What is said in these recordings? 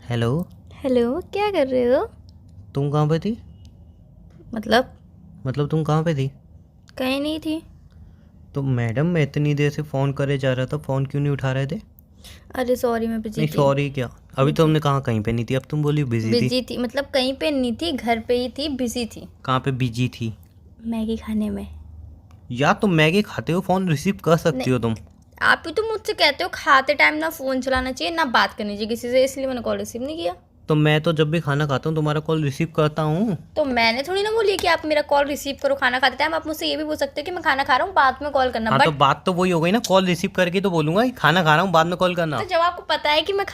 Hello. Hello, क्या कर रहे हो? तुम कहाँ पे थी? मतलब मतलब तुम कहाँ पे थी? कहीं नहीं थी। तो मैडम, मैं इतनी देर से फ़ोन करे जा रहा था, फ़ोन क्यों नहीं उठा रहे थे? अरे सॉरी, मैं बिजी नहीं थी। सॉरी क्या? अभी तो बिजी हमने कहा कहीं पे नहीं थी, अब तुम बोली बिजी थी। बिजी थी मतलब कहीं पे नहीं थी, घर पे ही थी, बिजी थी। कहाँ पे बिजी थी? मैगी खाने में। या तुम मैगी खाते हो, फ़ोन रिसीव कर सकती नहीं, हो तुम। आप ही तो मुझसे कहते हो खाते टाइम ना फ़ोन चलाना चाहिए ना बात करनी चाहिए किसी से, इसलिए मैंने कॉल रिसीव नहीं किया। तो मैं तो जब भी खाना खाता हूँ तुम्हारा कॉल रिसीव करता हूँ। तो मैंने थोड़ी ना बोली कि आप मेरा कॉल रिसीव करो खाना खाते टाइम। आप मुझसे ये भी बोल सकते हो कि मैं खाना खा रहा हूँ, बाद में कॉल करना, हाँ, तो बट बात तो वही हो गई ना, कॉल रिसीव करके तो बोलूँगा कि खाना खा रहा हूँ, बाद में कॉल करना। तो जब आपको पता है कि मैं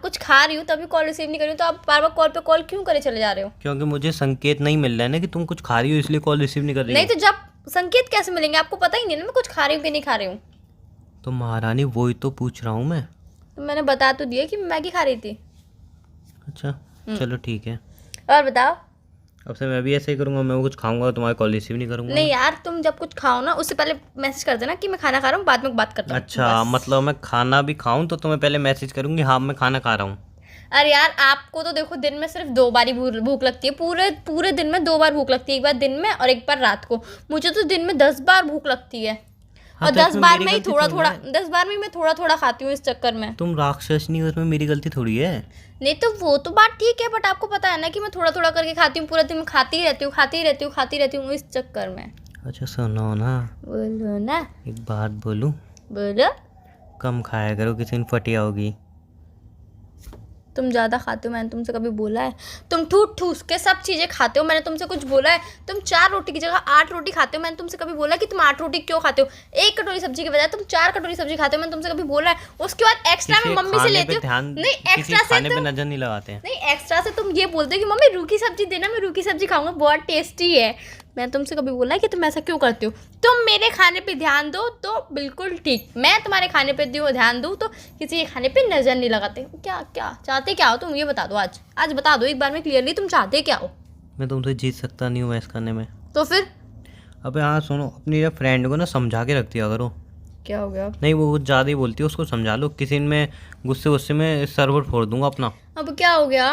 कुछ खा रही हूँ तभी कॉल रिसीव नहीं कर रही हूँ, तो आप बार बार कॉल पे कॉल क्यों करे चले जा रहे हो? क्योंकि मुझे संकेत नहीं मिल रहा है ना कि तुम कुछ खा रही हो, इसलिए कॉल रिसीव नहीं कर रही नहीं हो। तो जब संकेत कैसे मिलेंगे? आपको पता ही नहीं ना मैं कुछ खा रही हूँ कि नहीं खा रही हूँ। तो महारानी, वही तो पूछ रहा हूँ मैं। तो मैंने बता तो दिया कि मैं मैगी खा रही थी। अच्छा, चलो ठीक है। और बताओ। अब से मैं भी ऐसे ही करूँगा, मैं वो कुछ खाऊंगा तुम्हारा कॉल रिसीव नहीं करूँगा नहीं मैं। यार, तुम जब कुछ खाओ ना उससे पहले मैसेज कर देना कि मैं खाना खा रहा हूँ, बाद में बात करता हूँ, अच्छा, बस। मतलब मैं खाना भी खाऊं तो तुम्हें पहले मैसेज करूँगी, हाँ मैं खाना खा रहा हूँ। अरे यार, आपको तो देखो दिन में सिर्फ 2 बार ही भूख लगती है। पूरे पूरे दिन में 2 बार भूख लगती है, एक बार दिन में और एक बार रात को। मुझे तो दिन में 10 बार भूख लगती है। हाँ, और तो दस इसमें बार मेरी में ही गलती थोड़ा थोड़ी ना थोड़ा है। 10 बार में मैं थोड़ा थोड़ा खाती हूँ इस चक्कर में। तुम राक्षस नहीं हो, इसमें मेरी गलती थोड़ी है। नहीं तो वो तो बात ठीक है, बट आपको पता है ना कि मैं थोड़ा थोड़ा करके खाती हूँ, पूरा दिन में खाती ही रहती हूँ, खाती ही रहती हूँ, खाती रहती हूँ, इस चक्कर में। अच्छा सुनो ना, बोलो ना। एक बात बोलूं? बोलो। कम खाया करो, किसी दिन फटिया होगी। तुम ज़्यादा खाते हो, मैंने तुमसे कभी बोला है? तुम ठूस ठूस के सब चीज़ें खाते हो, मैंने तुमसे कुछ बोला है? तुम 4 रोटी की जगह 8 रोटी खाते हो, मैंने तुमसे कभी बोला है कि तुम 8 रोटी क्यों खाते हो? 1 कटोरी सब्जी के बजाय तुम 4 कटोरी सब्जी खाते हो, मैंने तुमसे कभी बोला है? उसके बाद एक्स्ट्रा किसी में के मम्मी से खाने लेते पे हो। ध्यान, नहीं, किसी के एक्स्ट्रा से खाने पे तुम नजर नहीं लगाते हैं। नहीं एक्स्ट्रा से तुम ये बोलते हो कि मम्मी रूखी सब्जी देना, मैं रूखी सब्जी खाऊंगा, बहुत टेस्टी है। मैं तुमसे कभी बोला है कि तुम ऐसा क्यों करते हो? तुम मेरे खाने पे ध्यान दो तो बिल्कुल ठीक, मैं तुम्हारे खाने पे ध्यान दूँ तो किसी के खाने पे नज़र नहीं लगाते। क्या क्या चाहते क्या हो तुम, ये बता दो। आज बता दो एक बार में क्लियरली, तुम चाहते क्या हो? मैं तुमसे जीत सकता नहीं हूँ ऐसा करने में। तो फिर अबे हाँ सुनो, अपनी फ्रेंड को ना समझा के रख दिया करो। क्या हो गया? नहीं, वो कुछ ज़्यादा ही बोलती है, उसको समझा लो। किसी दिन मैं गुस्से गुस्से में सर्वर फोड़ दूंगा अपना। अब क्या हो गया?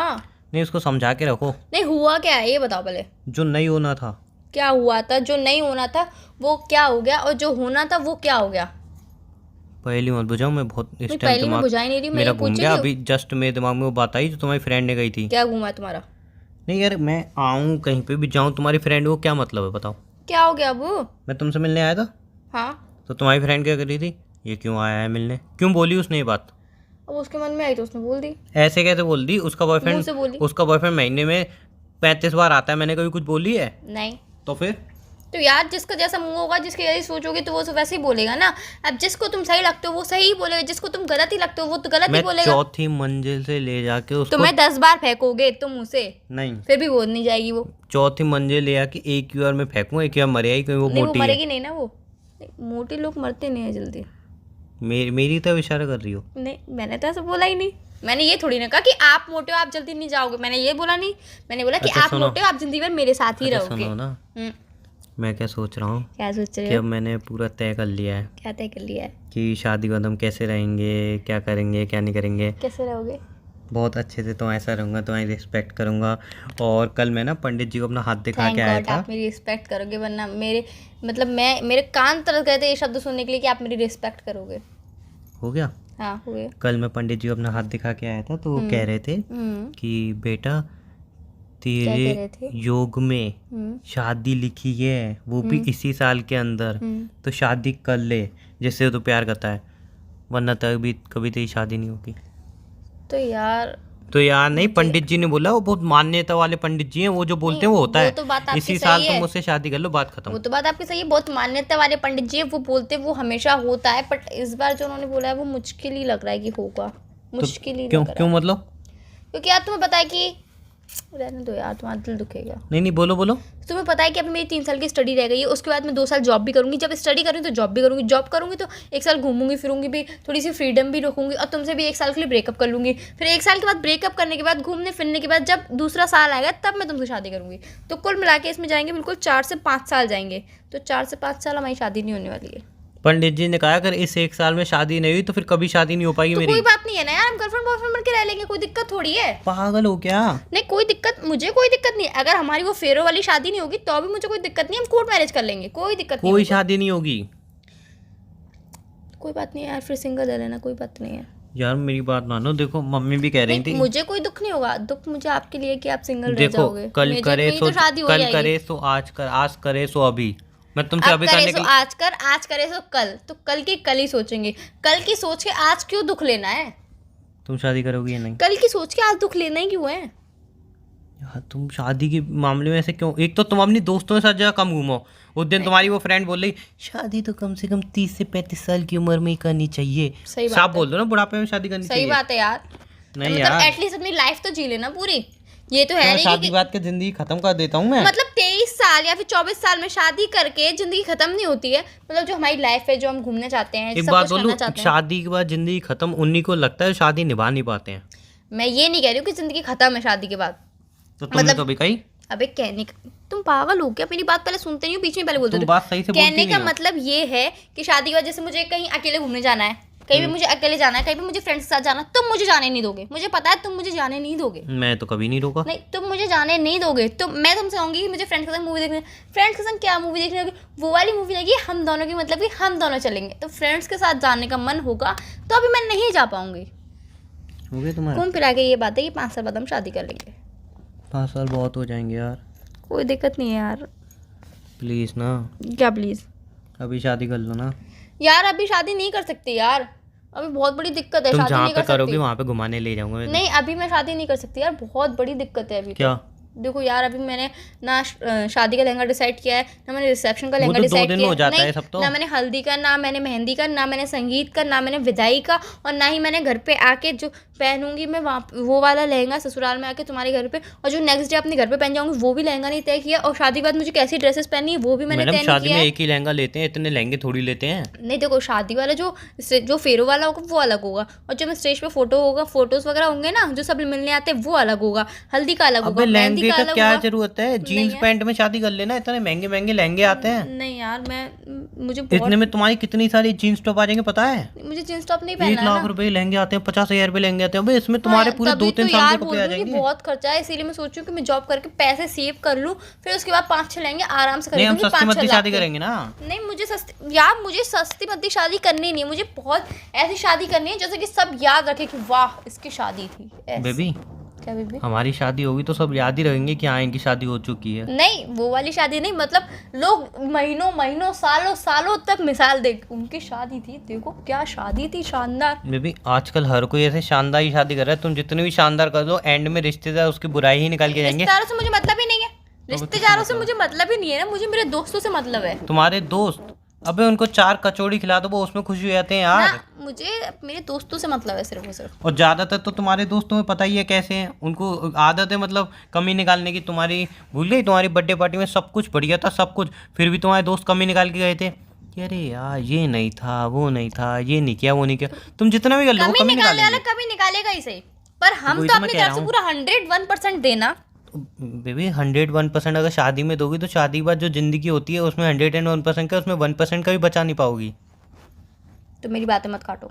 नहीं, उसको समझा के रखो। नहीं हुआ क्या है ये बताओ पहले। जो नहीं होना था। क्या हुआ था? जो नहीं होना था वो क्या हो गया, और जो होना था वो क्या हो गया? पहली मत बुझाओ, मैं बहुत इस नहीं, टाइम पहली मैं दिमाग बुझा ही नहीं रही, मैं ये मेरा घूम पूछ गया। रही हूँ। अभी जस्ट मेरे दिमाग में वो बात आई जो तुम्हारी फ्रेंड ने कही थी। क्या घूमा है तुम्हारा? नहीं यार, मैं आऊँ कहीं पे भी जाऊँ, तुम्हारी फ्रेंड को क्या मतलब है बताओ? क्या हो गया अबू? मैं तुमसे मिलने आया था हाँ। तो तुम्हारी फ्रेंड क्या कर रही थी? ये क्यों आया है मिलने, क्यों बोली उसने ये बात? अब उसके मन में आई तो उसने बोल दी। ऐसे कैसे बोल दी? मुंह से बोली। उसका बॉयफ्रेंड महीने में 35 बार आता है, मैंने कभी कुछ बोली है? नहीं। तो फिर? तो यार, जिसका जैसा मुंह होगा, जिसकी जैसी सोच होगी, तो वो तो वैसे ही बोलेगा ना। अब जिसको तुम सही लगते हो वो सही ही बोलेगा, जिसको तुम गलत ही लगते हो वो तो गलत ही मैं बोलेगा। चौथी मंजिल से ले जाके उसको तुम्हें 10 बार फेंकोगे तुम उसे, नहीं, फिर भी बोल नहीं जाएगी वो। चौथी मंजिल ले जाके एक ही बार में फेंकूँ, एक ही बार मर आई, कहीं वो नहीं, वो मोटी है। मरेगी नहीं ना वो। नहीं, मोटे लोग मरते नहीं है जल्दी। मेरी तो इशारा कर रही हो। नहीं, मैंने तो ऐसा बोला ही नहीं। मैंने ये थोड़ी ना कहा कि आप मोटे हो आप जल्दी नहीं जाओगे, मैंने ये बोला नहीं। मैंने बोला कि अच्छा आप सुनो। मोटे हो आप जिंदगी भर मेरे साथ ही अच्छा रहोगे। सुनो ना, मैं क्या सोच रहा हूँ क्या सोच रहे कि हो? अब मैंने पूरा तय कर लिया है क्या तय कर लिया है? कि शादी के बाद हम कैसे रहेंगे, क्या करेंगे, क्या नहीं करेंगे। कैसे रहोगे? बहुत अच्छे से तो ऐसा रहूँगा, तुम्हारी रिस्पेक्ट करूँगा। और कल मैं ना पंडित जी को अपना हाथ दिखा थैंक के आया गॉड था। आप मेरी रिस्पेक्ट करोगे, वरना मेरे कान तरस गए थे ये शब्द सुनने के लिए कि आप मेरी रिस्पेक्ट करोगे। हो गया। हाँ, हुए। कल मैं पंडित जी को अपना हाथ दिखा के आया था तो वो कह रहे थे कि बेटा, क्या कह रहे तेरे थे? योग में शादी लिखी है, वो भी इसी साल के अंदर। तो शादी कर ले जिससे तो प्यार करता है, वरना तभी कभी तेरी शादी नहीं होगी। तो यार नहीं, पंडित जी ने बोला, वो बहुत मान्यता वाले पंडित जी हैं, वो जो बोलते हैं वो होता वो है। तो बात आपकी इसी सही साल तुम है। मुझसे शादी कर लो, बात वो खत्म। तो बात आपकी सही है, बहुत मान्यता वाले पंडित जी है, वो बोलते वो हमेशा होता है, बट इस बार जो उन्होंने बोला है वो मुश्किल ही लग रहा है कि होगा। मुश्किल ही क्यों लग रहा क्यों है। मतलब? क्योंकि यार तुम्हें पता है कि, रहने दो यार, तुम्हारा दिल दुखेगा। नहीं नहीं, बोलो बोलो। तुम्हें पता है कि अभी मेरी 3 साल की स्टडी रह गई है, उसके बाद मैं 2 साल जॉब भी करूंगी। जब स्टडी करूँगी तो जॉब भी करूंगी, जॉब करूंगी तो 1 साल घूमूंगी फिरूंगी भी, थोड़ी सी फ्रीडम भी रखूंगी, और तुमसे भी 1 साल के लिए ब्रेकअप कर लूंगी। फिर 1 साल के बाद ब्रेकअप करने के बाद, घूमने फिरने के बाद, जब दूसरा साल आएगा तब मैं तुमसे शादी करूंगी। तो कुल मिला के इसमें जाएंगे बिल्कुल 4 से 5 साल जाएंगे। तो 4 से 5 साल हमारी शादी नहीं होने वाली है। पंडित जी ने कहा अगर इस 1 साल में शादी नहीं हुई तो फिर कभी शादी नहीं हो पाएगी तो मेरी। कोई बात नहीं है ना यार, हम गर्लफ्रेंड बॉयफ्रेंड बन के रह लेंगे, कोई दिक्कत थोड़ी है। पागल हो क्या? नहीं कोई दिक्कत, मुझे कोई दिक्कत नहीं है। अगर हमारी वो फेरो वाली शादी नहीं होगी तो भी मुझे कोई दिक्कत नहीं है, हम कोर्ट मैरिज कर लेंगे, कोई दिक्कत नहीं कोई होगा। शादी नहीं होगी। कोई बात नहीं है यार, फिर सिंगल ले लेना, कोई बात नहीं है। यार मेरी बात मानो, देखो मम्मी भी कह रही नहीं, थी। मुझे कोई दुख नहीं होगा, दुख मुझे आपके लिए कि आप सिंगल रह देखो जाओगे। कल मेरी करे तो शादी हो जाएगी। करे सो आज कर, आज करे सो अभी। मैं तुमसे अब अभी करे करने सो के आज कर, आज करे सो कल, तो कल की कल ही सोचेंगे। कल की सोच के आज क्यों दुख लेना है? तुम शादी करोगी या नहीं? कल की सोच के आज दुख लेना ही क्यों है? यार तुम शादी के मामले में ऐसे क्यों? एक तो तुम अपनी दोस्तों के साथ जगह कम घूमो। उस दिन तुम्हारी वो फ्रेंड बोल रही शादी तो कम से कम 30 से 35 साल की उम्र में ही करनी चाहिए। सही बात साफ है। बोल दो ना, बुढ़ापे में शादी करनी सही चाहिए। बात है यार। नहीं मतलब यार, एटलीस्ट अपनी लाइफ तो जी लेना पूरी। ये तो है मैं नहीं शादी कि बात के जिंदगी खत्म कर देता हूँ मैं। मतलब 23 साल या फिर 24 साल में शादी करके जिंदगी खत्म नहीं होती है। मतलब जो हमारी लाइफ है, जो हम घूमने चाहते हैं, एक सब बात कुछ बोलूं, करना चाहते हैं। शादी के बाद जिंदगी खत्म उन्हीं को लगता है, शादी निभा नहीं पाते हैं। मैं ये नहीं कह रही हूँ कि जिंदगी खत्म है शादी के बाद। तो तुमने मतलब- तो अभी कही। अबे कहने का, तुम पागल हो क्या? मेरी बात पहले सुनते नहीं हो, बीच में पहले बोलते तुम हो। बात सही से बोलती कहने का नहीं हो। मतलब ये है कि शादी के बाद जैसे मुझे कहीं अकेले घूमने जाना है, कहीं भी मुझे अकेले जाना है, कहीं भी मुझे फ्रेंड्स के साथ जाना, तुम मुझे जाने नहीं दोगे। मुझे पता है तुम मुझे जाने नहीं दोगे। मैं तो कभी नहीं रोका। नहीं, तुम मुझे जाने नहीं दोगे। तो मैं तुमसे कहूंगी कि मुझे फ्रेंड्स के साथ मूवी देखने, फ्रेंड्स के साथ क्या मूवी देखने होगी? वो वाली मूवी लगी हम दोनों की, मतलब कि हम दोनों चलेंगे। तो फ्रेंड्स के साथ जाने का मन होगा तो अभी मैं नहीं जा पाऊंगी। हो गया तुम्हारा? घूम फिरा के ये बात है कि 5 साल बाद हम शादी कर लेंगे। 5 साल बहुत हो जाएंगे यार। कोई दिक्कत नहीं है यार। प्लीज ना, क्या प्लीज? अभी शादी कर लो ना। यार अभी शादी नहीं कर सकती यार, अभी बहुत बड़ी दिक्कत है। तुम शादी जहाँ नहीं पे कर करोगी सकती। वहाँ पे घुमाने ले जाऊंगा मैं। नहीं अभी मैं शादी नहीं कर सकती यार, बहुत बड़ी दिक्कत है अभी। क्या? देखो यार, अभी मैंने ना शादी का लहंगा डिसाइड किया है, ना मैंने रिसेप्शन का वो लहंगा तो 2 डिसाइड दिन किया में हो जाता है नहीं, सब तो। ना मैंने हल्दी का, ना मैंने मेहंदी का, ना मैंने संगीत का, ना मैंने विदाई का, और ना ही मैंने घर पे आके जो पहनूंगी मैं वहाँ वो वाला लहंगा ससुराल में आके तुम्हारे घर पे, और जो नेक्स्ट डे अपने घर पे पहन जाऊंगी वो भी लहंगा नहीं तय किया। और शादी के बाद मुझे कैसी ड्रेसेस पहननी है वो भी मैंने मैडम तय नहीं शादी किया में है। एक ही लहंगा लेते हैं, इतने लहंगे थोड़ी लेते हैं। नहीं देखो, शादी वाला जो फेरो वाला होगा वो अलग होगा, और जो मैं स्टेज पे फोटो होगा, फोटोज वगैरह होंगे ना जो सब मिलने आते हैं वो अलग होगा, हल्दी का अलग होगा, अबे मेहंदी लहंगे का का अलग क्या होगा। जरूरत है? जीन्स यार। पैंट में शादी कर लेना, इतने महंगे महंगे लहंगे आते हैं। नहीं यार, मुझे इतने बहुत, में तुम्हारी कितनी सारी जीन्स टॉप आ जाएंगे पता है? मुझे जींस टॉप नहीं 1 पहनना है लाख ना। रुपए लहंगे आते हैं, 50,000 रुपए लहंगे आते हैं। अबे इसमें तुम्हारे पूरे तभी 2-3 तो साल यार के बोल कपड़े आ रही हूँ कि जाएंगे। बहुत खर्चा है, इसीलिए मैं सोच रही हूँ कि मैं जॉब करके पैसे सेव कर लूँ, फिर उसके बाद 5-6 लेंगे आराम से नहीं, हम खरीदूंगी सस्ती 5-6 मद्दी लाख शादी के। करेंगे ना। नहीं मुझे सस्ती यार, मुझे सस्ती मद्दी शादी करनी नहीं है, मुझे बहुत ऐसी शादी करनी है जैसे कि सब याद रखे कि वाह इसकी शादी थी ऐसी। बेबी क्या बेबी? हमारी शादी होगी तो सब याद ही रहेंगे कि हाँ इनकी शादी हो चुकी है। नहीं वो वाली शादी नहीं, मतलब लोग महीनों महीनों सालों सालों तक मिसाल देख, उनकी शादी थी, देखो क्या शादी थी, शानदार। बेबी आजकल हर कोई ऐसे शानदार ही शादी कर रहा है। तुम जितनी भी शानदार कर दो, एंड में रिश्तेदार उसकी बुराई ही निकाल के जाएंगे। रिश्तेदारों से मुझे मतलब ही नहीं है, रिश्तेदारों से मुझे मतलब ही नहीं है ना, मुझे मेरे दोस्तों से मतलब है तुम्हारे दोस्त, अबे उनको 4 कचौड़ी खिला दो वो उसमें खुश हो जाते हैं यार। ना, मुझे मेरे दोस्तों से मतलब है सिर्फ और सिर्फ। और ज्यादातर तो तुम्हारे दोस्तों में पता ही है कैसे हैं, उनको आदत है मतलब कमी निकालने की। तुम्हारी भूल गई, तुम्हारी बर्थडे पार्टी में सब कुछ बढ़िया था सब कुछ, फिर भी तुम्हारे दोस्त कमी निकाल के गए थे कि अरे यार ये नहीं था, वो नहीं था, ये नहीं किया, वो नहीं किया। तुम जितना भी कर लो वो कमी कमी निकालने वाला निकालेंगे। कभी निकालेगा ही सही, पर हम वही तो तो मैं अपनी कह तरफ से रहा पूरा 101% देना। बेबी 101% अगर शादी में दोगी तो शादी के बाद जो जिंदगी होती है उसमें 101% का, उसमें 1% का भी बचा नहीं पाओगी। तो मेरी बातें मत काटो।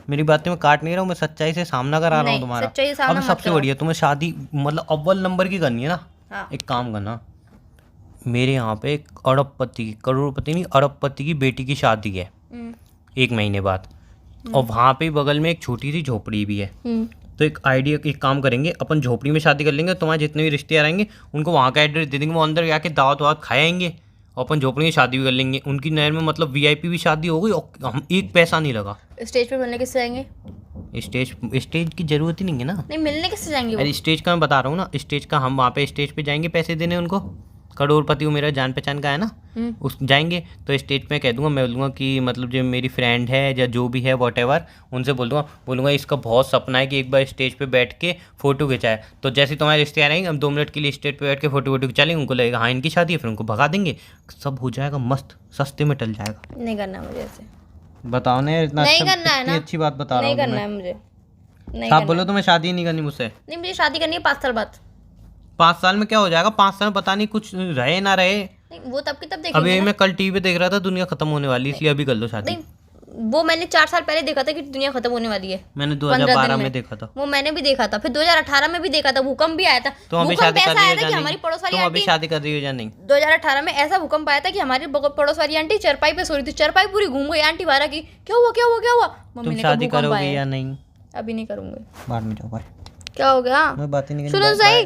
मेरी बातें मैं काट नहीं रहा हूँ, मैं सच्चाई से सामना करा रहा हूँ नहीं, तुम्हारा। सच्चाई से सामना अब मत सबसे करो। बढ़िया तुम्हें शादी मतलब अव्वल नंबर की करनी है ना। हाँ। एक काम करना, मेरे यहाँ पे एक अरबपति की, करोड़पति नहीं अरबपति की बेटी की शादी है 1 महीने बाद, और वहाँ पे बगल में एक छोटी सी झोपड़ी भी है। तो एक काम करेंगे, अपन झोपड़ी में शादी कर लेंगे, तुम्हारे जितने भी रिश्तेदार आएंगे उनको वहाँ का एड्रेस दे देंगे, वो अंदर जाके दावत वावत खाएंगे, और अपन झोपड़ी में शादी भी कर लेंगे। उनकी नहर में मतलब VIP भी शादी हो गई और हम एक पैसा नहीं लगा। स्टेज पे मिलने किससे जाएंगे? स्टेज की जरूरत ही नहीं है ना। नहीं मिलने किससे जाएंगे वो? अरे स्टेज का मैं बता रहा हूँ ना, स्टेज का हम वहाँ पे स्टेज पे जाएंगे पैसे देने उनको। करोड़पति वो मेरा जान पहचान का है ना, उस जाएंगे तो स्टेज पे कह दूंगा, मैं बोलूँगा कि मतलब जो मेरी फ्रेंड है या जो भी है वॉटेवर, उनसे बोलूँगा इसका बहुत सपना है कि एक बार स्टेज पे बैठ के फ़ोटो खिंचाए। तो जैसे तुम्हारे रिश्तेदार आएंगे हम 2 मिनट के लिए स्टेज पे बैठ के फ़ोटो खिंचालेंगे, उनको लगेगा हाँ इनकी शादी है, फिर उनको भगा देंगे, सब हो जाएगा मस्त, सस्ते में टल जाएगा। नहीं करना मुझे ऐसे, बताओ ना इतना नहीं अच्छा, करना है इतनी ना। अच्छी बात बता रहा नहीं हूँ करना है तुम्हें। मुझे, नहीं आप करना बोलो है। तुम्हें शादी नहीं करनी मुझसे। नहीं मुझे शादी करनी है 5 साल बाद। 5 साल में क्या हो जाएगा? 5 साल में पता नहीं कुछ रहे ना रहे, नहीं वो तब की तब देखेंगे अभी ना। मैं कल टीवी पे देख रहा था दुनिया खत्म होने वाली, इसलिए अभी कर लो शादी। नहीं वो मैंने 4 साल पहले देखा था कि दुनिया खत्म होने वाली है। मैंने 15 2012 दिन में देखा था। वो मैंने भी देखा था, फिर 2018 में भी देखा था, भूकंप भी आया था। तुम अभी भूकंप शादी कर ऐसा रही आया हो था या कि नहीं? हमारी पड़ोस वाली तुम अभी आंटी, शादी कर रही हो या नहीं? 2018 में ऐसा भूकंप आया था कि हमारी पड़ोस वाली आंटी चरपाई पे सो रही थी, चरपाई पूरी घूम गई। आंटी वारा की क्या हुआ क्या हुआ क्या हुआ? मम्मी तुम ने कहा शादी भूकंप करोगे आया या है। नहीं? अभी नहीं करूंगी। बाद में जाओ, बाय। क्या हो गया? मैं बात ही नहीं सुनो सही,